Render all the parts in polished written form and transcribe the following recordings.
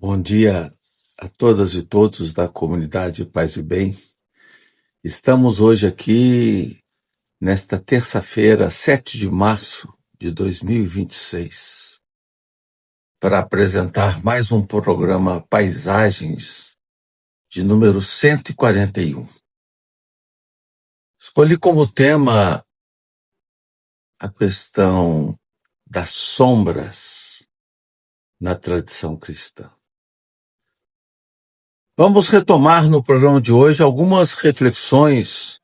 Bom dia a todas e todos da comunidade Paz e Bem. Estamos hoje aqui, nesta terça-feira, 7 de março de 2026, para apresentar mais um programa Paisagens, de número 141. Escolhi como tema a questão das sombras na tradição cristã. Vamos retomar no programa de hoje algumas reflexões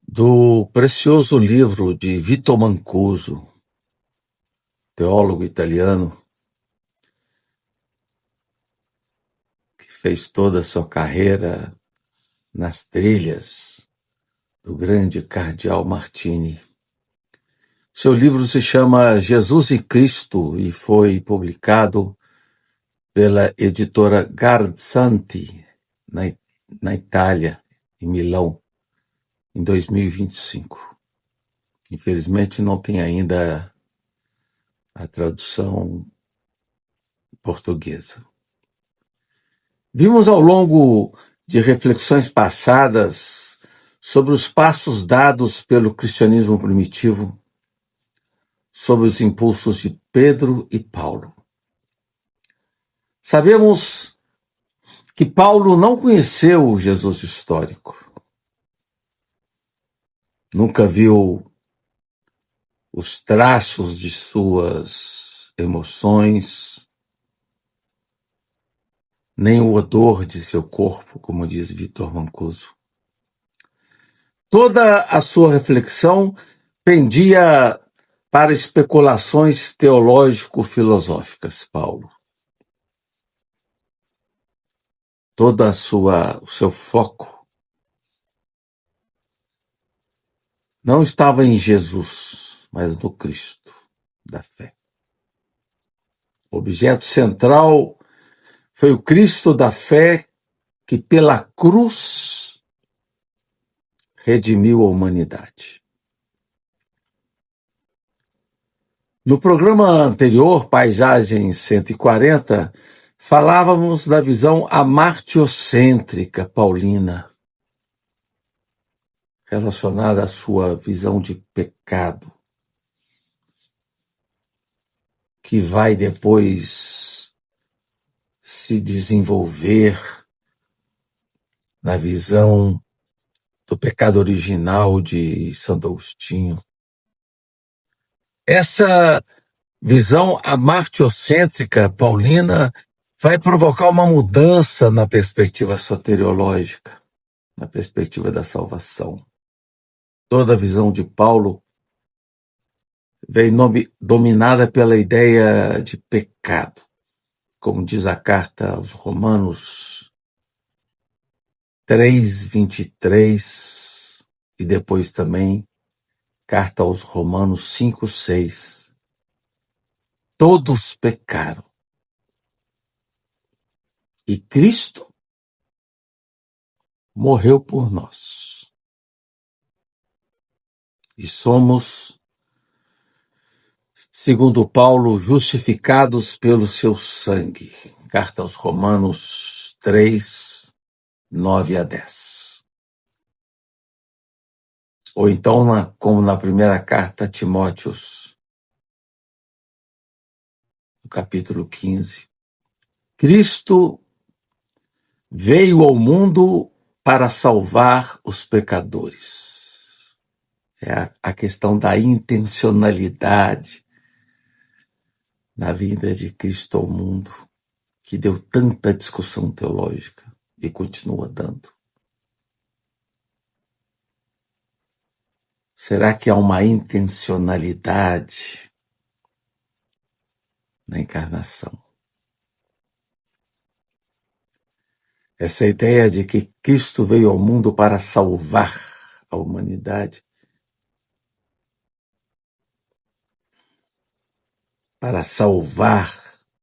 do precioso livro de Vito Mancuso, teólogo italiano, que fez toda a sua carreira nas trilhas do grande cardeal Martini. Seu livro se chama Jesus e Cristo e foi publicado pela editora Garzanti, na Itália, em Milão, em 2025. Infelizmente não tem ainda a tradução portuguesa. Vimos ao longo de reflexões passadas sobre os passos dados pelo cristianismo primitivo, sobre os impulsos de Pedro e Paulo. Sabemos que Paulo não conheceu o Jesus histórico. Nunca viu os traços de suas emoções, nem o odor de seu corpo, como diz Vitor Mancuso. Toda a sua reflexão pendia para especulações teológico-filosóficas, Paulo. Todo o seu foco não estava em Jesus, mas no Cristo da fé. O objeto central foi o Cristo da fé que pela cruz redimiu a humanidade. No programa anterior, Paisagem 140, falávamos da visão amartiocêntrica paulina, relacionada à sua visão de pecado, que vai depois se desenvolver na visão do pecado original de Santo Agostinho. Essa visão amartiocêntrica paulina vai provocar uma mudança na perspectiva soteriológica, na perspectiva da salvação. Toda a visão de Paulo vem dominada pela ideia de pecado, como diz a carta aos Romanos 3:23 e depois também carta aos Romanos 5:6. Todos pecaram e Cristo morreu por nós. E somos, segundo Paulo, justificados pelo seu sangue. Carta aos Romanos 3:9-10. Ou então, como na primeira carta a Timóteos, no capítulo 15. Cristo veio ao mundo para salvar os pecadores. É a questão da intencionalidade na vinda de Cristo ao mundo, que deu tanta discussão teológica e continua dando. Será que há uma intencionalidade na encarnação? Essa ideia de que Cristo veio ao mundo para salvar a humanidade, para salvar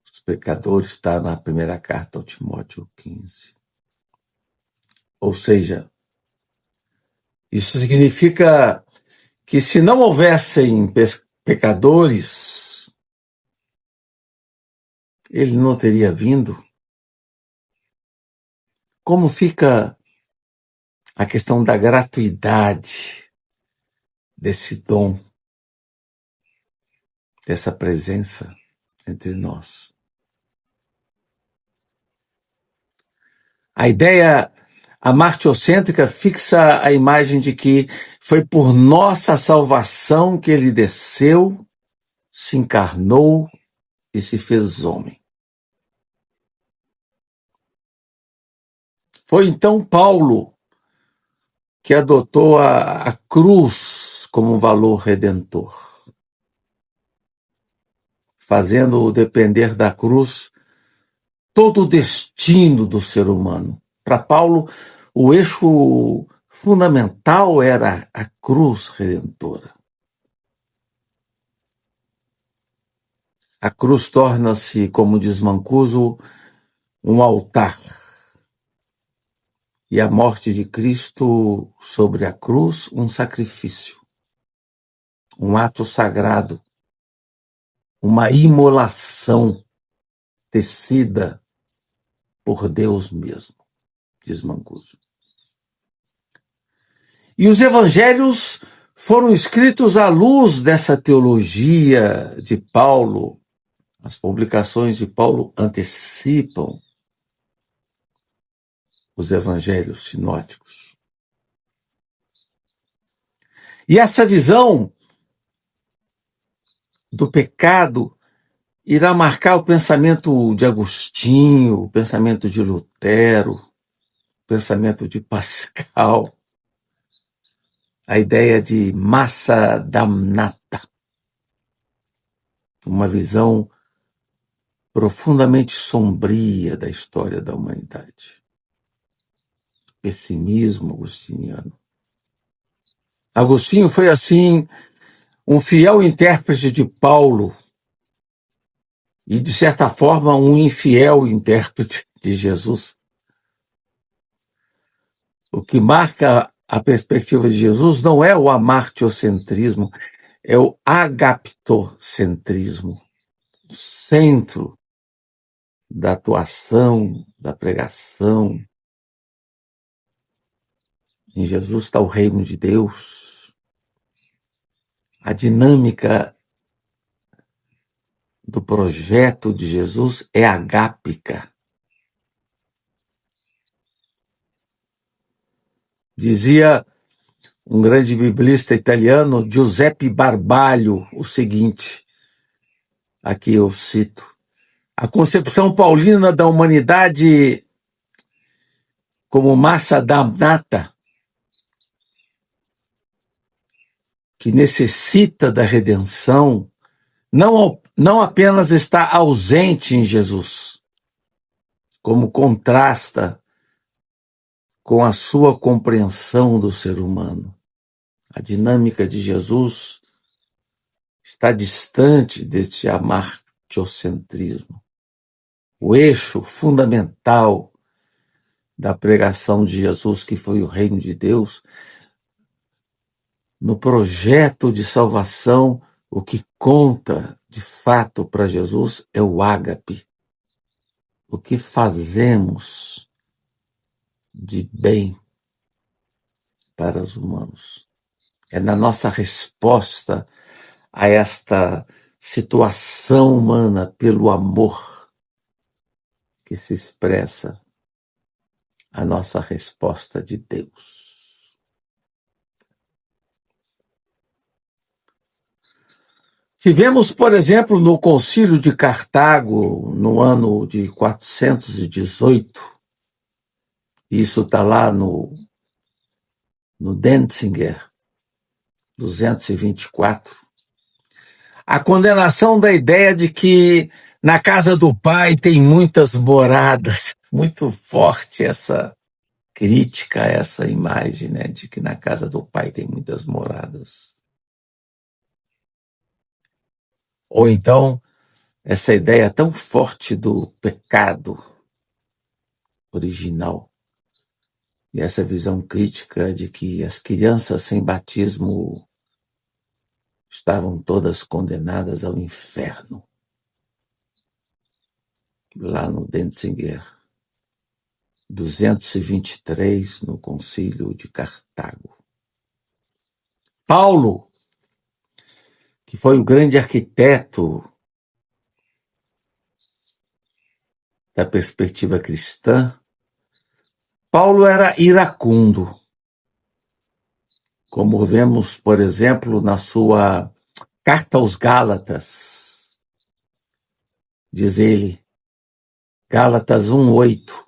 os pecadores, está na primeira carta ao Timóteo 15. Ou seja, isso significa que se não houvessem pecadores, ele não teria vindo? Como fica a questão da gratuidade desse dom, dessa presença entre nós? A ideia amartiocêntrica fixa a imagem de que foi por nossa salvação que ele desceu, se encarnou e se fez homem. Foi então Paulo que adotou a cruz como um valor redentor, fazendo depender da cruz todo o destino do ser humano. Para Paulo, o eixo fundamental era a cruz redentora. A cruz torna-se, como diz Mancuso, um altar. E a morte de Cristo sobre a cruz, um sacrifício, um ato sagrado, uma imolação tecida por Deus mesmo, diz Mancuso. E os evangelhos foram escritos à luz dessa teologia de Paulo. As publicações de Paulo antecipam os evangelhos sinóticos. E essa visão do pecado irá marcar o pensamento de Agostinho, o pensamento de Lutero, o pensamento de Pascal, a ideia de massa damnata, uma visão profundamente sombria da história da humanidade. Pessimismo agostiniano. Agostinho foi, assim, um fiel intérprete de Paulo e, de certa forma, um infiel intérprete de Jesus. O que marca a perspectiva de Jesus não é o amartiocentrismo, é o agaptocentrismo, o centro da atuação, da pregação. Em Jesus está o reino de Deus. A dinâmica do projeto de Jesus é agápica. Dizia um grande biblista italiano, Giuseppe Barbalho, o seguinte, aqui eu cito: a concepção paulina da humanidade como massa damnata, que necessita da redenção, não apenas está ausente em Jesus, como contrasta com a sua compreensão do ser humano. A dinâmica de Jesus está distante deste amartiocentrismo. O eixo fundamental da pregação de Jesus, que foi o reino de Deus, no projeto de salvação, o que conta de fato para Jesus é o ágape. O que fazemos de bem para os humanos. É na nossa resposta a esta situação humana pelo amor que se expressa a nossa resposta de Deus. Tivemos, por exemplo, no Concílio de Cartago, no ano de 418, isso está lá no Denzinger, 224, a condenação da ideia de que na casa do Pai tem muitas moradas. Muito forte essa crítica, essa imagem, né, de que na casa do Pai tem muitas moradas. Ou então, essa ideia tão forte do pecado original, e essa visão crítica de que as crianças sem batismo estavam todas condenadas ao inferno. lá no Denzinger 223, no Concílio de Cartago. Paulo, que foi o grande arquiteto da perspectiva cristã, Paulo era iracundo, como vemos, por exemplo, na sua Carta aos Gálatas. Diz ele, Gálatas 1:8,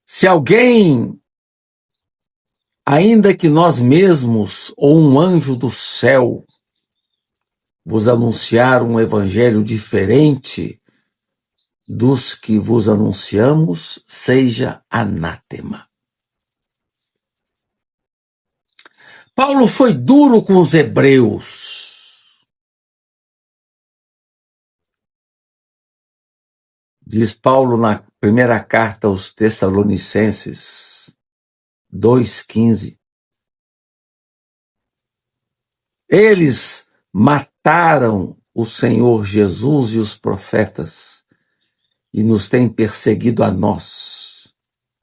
se alguém, ainda que nós mesmos ou um anjo do céu, vos anunciar um evangelho diferente dos que vos anunciamos, seja anátema. Paulo foi duro com os hebreus. Diz Paulo na primeira carta aos Tessalonicenses 2:15. Eles mataram o Senhor Jesus e os profetas e nos têm perseguido a nós.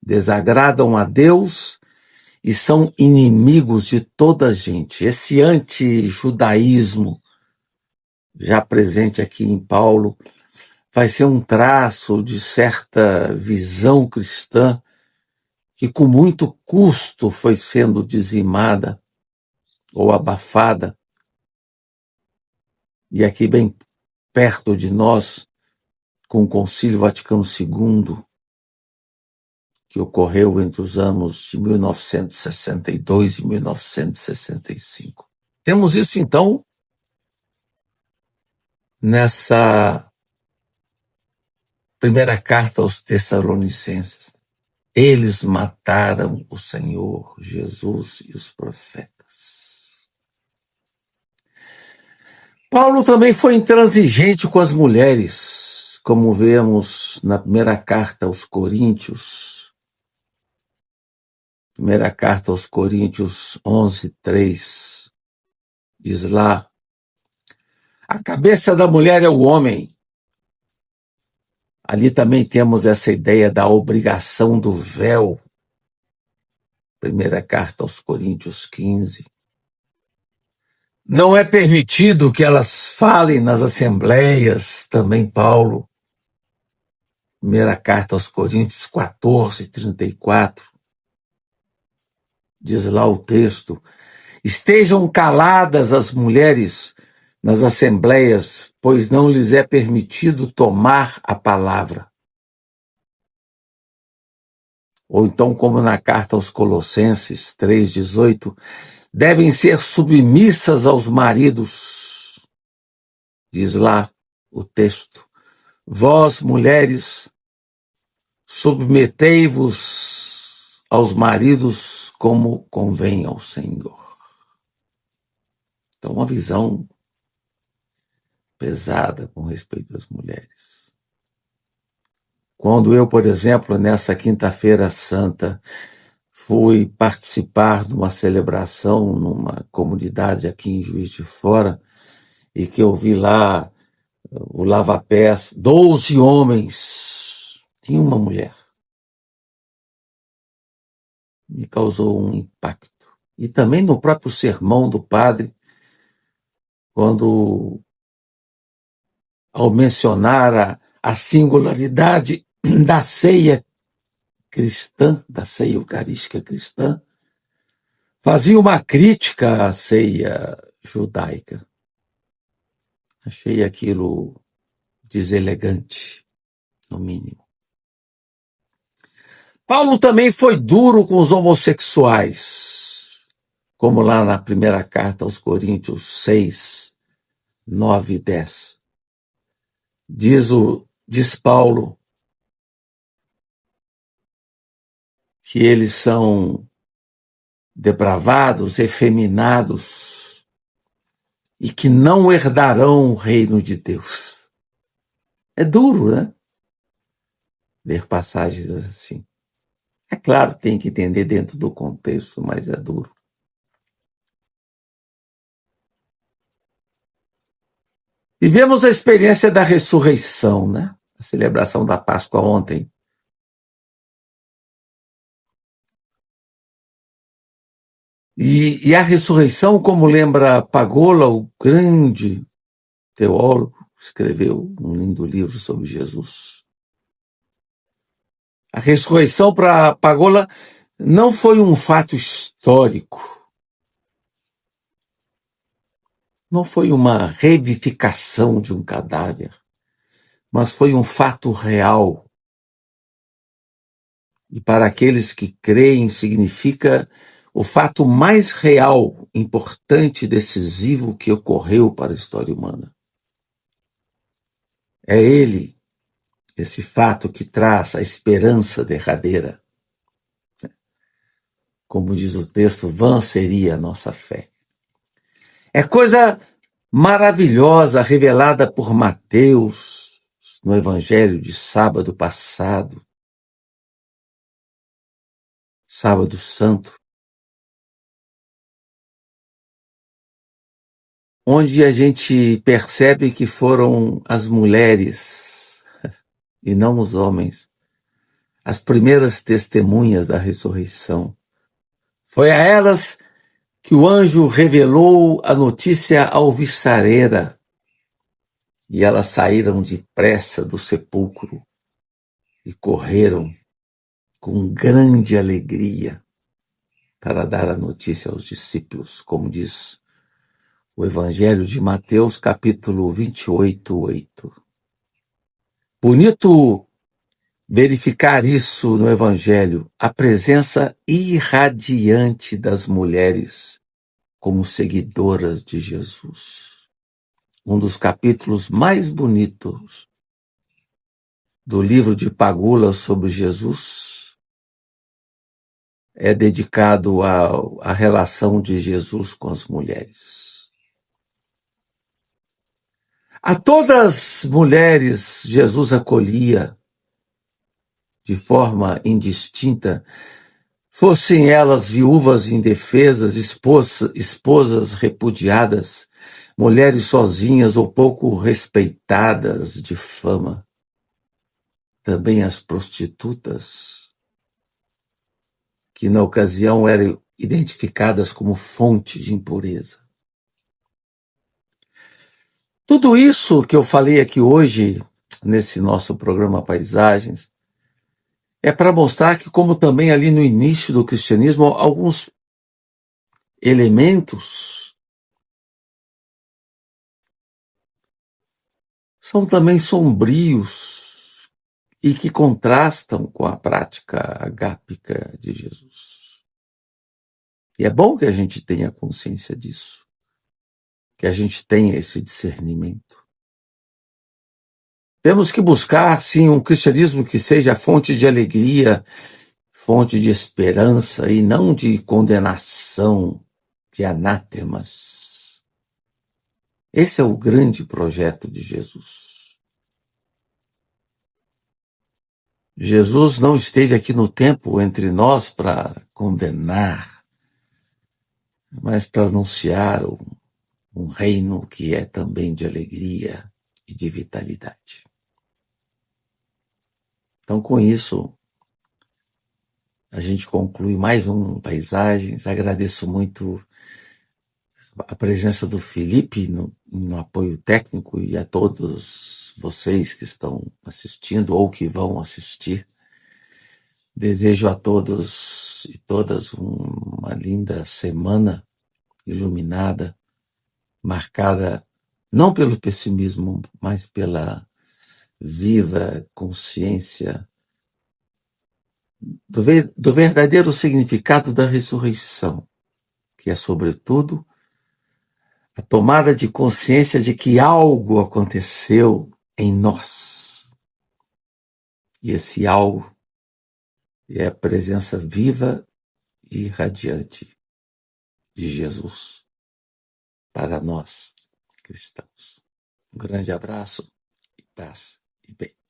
Desagradam a Deus e são inimigos de toda a gente. Esse anti-judaísmo, já presente aqui em Paulo, vai ser um traço de certa visão cristã que com muito custo foi sendo dizimada ou abafada. E aqui bem perto de nós, com o Concílio Vaticano II, que ocorreu entre os anos de 1962 e 1965. Temos isso, então, nessa primeira carta aos Tessalonicenses. Eles mataram o Senhor Jesus e os profetas. Paulo também foi intransigente com as mulheres, como vemos na primeira carta aos Coríntios. Primeira carta aos Coríntios 11:3, diz lá, a cabeça da mulher é o homem. Ali também temos essa ideia da obrigação do véu. Primeira carta aos Coríntios 15. Não é permitido que elas falem nas assembleias, também Paulo. Primeira carta aos Coríntios 14:34. Diz lá o texto, estejam caladas as mulheres nas assembleias, pois não lhes é permitido tomar a palavra. Ou então, como na carta aos Colossenses 3:18, devem ser submissas aos maridos. Diz lá o texto, vós, mulheres, submetei-vos aos maridos como convém ao Senhor. Então, uma visão pesada com respeito às mulheres. Quando eu, por exemplo, nessa quinta-feira santa, fui participar de uma celebração numa comunidade aqui em Juiz de Fora, e que eu vi lá o lava-pés, 12 homens, tinha uma mulher. Me causou um impacto. E também no próprio sermão do padre, quando, ao mencionar a singularidade da ceia cristã, da ceia eucarística cristã, fazia uma crítica à ceia judaica. Achei aquilo deselegante, no mínimo. Paulo também foi duro com os homossexuais, como lá na primeira carta aos Coríntios 6:9 e 10. Diz Paulo que eles são depravados, efeminados e que não herdarão o reino de Deus. É duro, né? Ler passagens assim. É claro, tem que entender dentro do contexto, mas é duro. E vemos a experiência da ressurreição, né? A celebração da Páscoa ontem. E a ressurreição, como lembra Pagola, o grande teólogo, escreveu um lindo livro sobre Jesus. A ressurreição para Pagola não foi um fato histórico, não foi uma revivificação de um cadáver, mas foi um fato real. E para aqueles que creem, significa o fato mais real, importante e decisivo que ocorreu para a história humana. É ele, esse fato que traz a esperança derradeira. Como diz o texto, vã seria a nossa fé. É coisa maravilhosa revelada por Mateus no Evangelho de sábado passado, sábado santo, onde a gente percebe que foram as mulheres, e não os homens, as primeiras testemunhas da ressurreição. Foi a elas que o anjo revelou a notícia alvissareira, e elas saíram depressa do sepulcro e correram com grande alegria para dar a notícia aos discípulos, como diz o Evangelho de Mateus, capítulo 28, 8. Bonito verificar isso no Evangelho, a presença irradiante das mulheres como seguidoras de Jesus. Um dos capítulos mais bonitos do livro de Pagola sobre Jesus é dedicado à relação de Jesus com as mulheres. A todas as mulheres Jesus acolhia de forma indistinta, fossem elas viúvas indefesas, esposas repudiadas, mulheres sozinhas ou pouco respeitadas de fama. Também as prostitutas, que na ocasião eram identificadas como fonte de impureza. Tudo isso que eu falei aqui hoje, nesse nosso programa Paisagens, é para mostrar que, como também ali no início do cristianismo, alguns elementos são também sombrios e que contrastam com a prática agápica de Jesus. E é bom que a gente tenha consciência disso, que a gente tenha esse discernimento. Temos que buscar, sim, um cristianismo que seja fonte de alegria, fonte de esperança e não de condenação, de anátemas. Esse é o grande projeto de Jesus. Jesus não esteve aqui no tempo entre nós para condenar, mas para anunciar um reino que é também de alegria e de vitalidade. Então, com isso, a gente conclui mais um Paisagens. Agradeço muito a presença do Felipe no apoio técnico e a todos vocês que estão assistindo ou que vão assistir. Desejo a todos e todas uma linda semana iluminada, marcada não pelo pessimismo, mas pela viva consciência do verdadeiro significado da ressurreição, que é, sobretudo, a tomada de consciência de que algo aconteceu em nós. E esse algo é a presença viva e radiante de Jesus para nós cristãos. Um grande abraço e paz e bem.